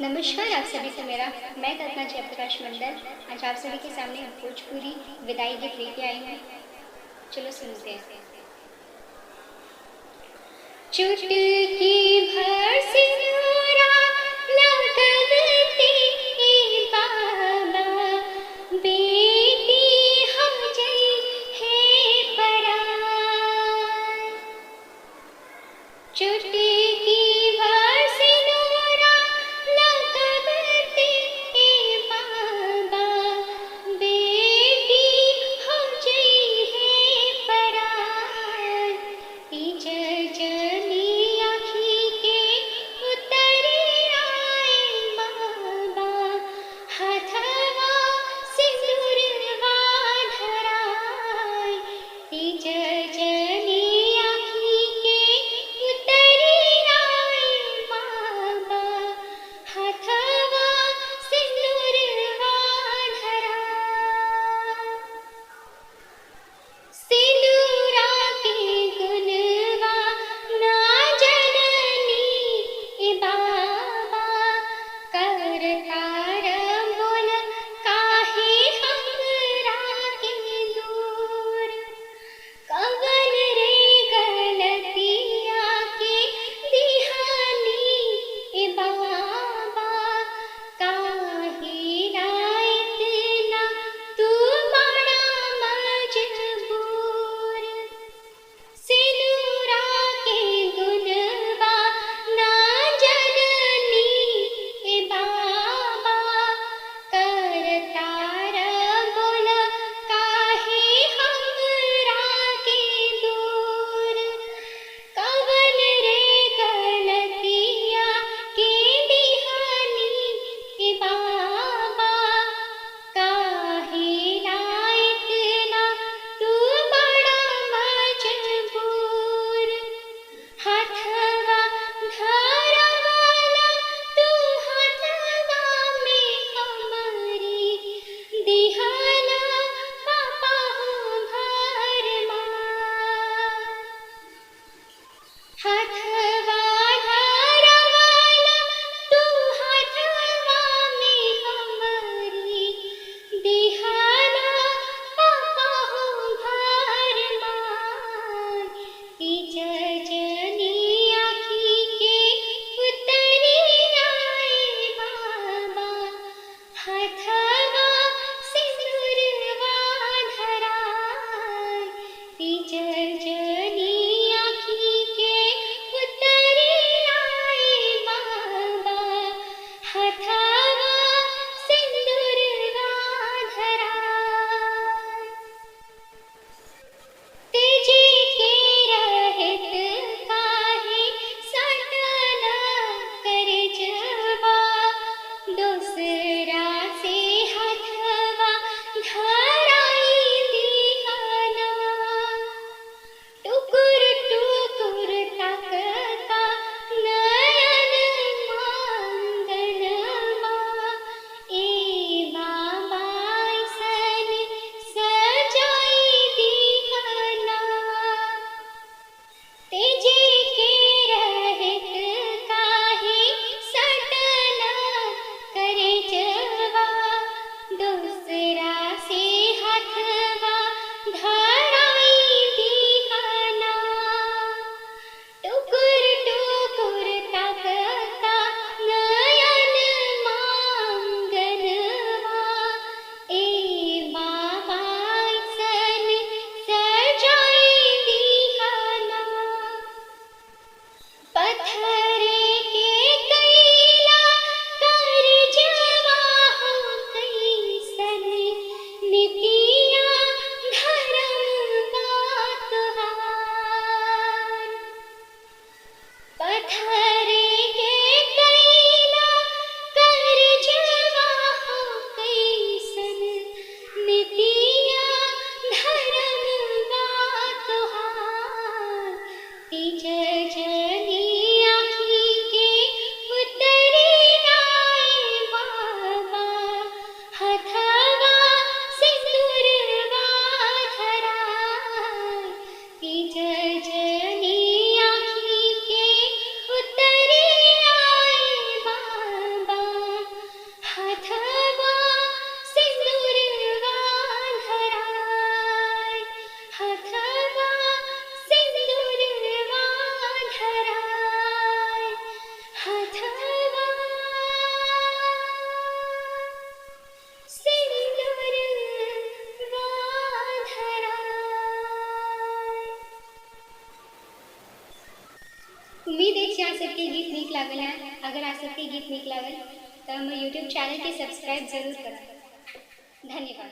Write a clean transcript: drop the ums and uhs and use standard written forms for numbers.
नमस्कार आप सभी को मेरा। मैं कल्पना जयप्रकाश मंडल आज आप सभी के सामने भोजपुरी विदाई गीत लेके आई हूँ। चलो सुनते हैं। चुटकी भर सिंदूरा लगते बाबा, बेटी हो गई है पराई। चुटकी भर सिंदूरा लगते बाबा, बेटी हो गई है पराई। जजनी आँखी के उम्मीद है कि आप सबके गीत नीक लागल है। अगर आप सबके गीत नीक लागल तो हम यूट्यूब चैनल के सब्सक्राइब जरूर करें। धन्यवाद।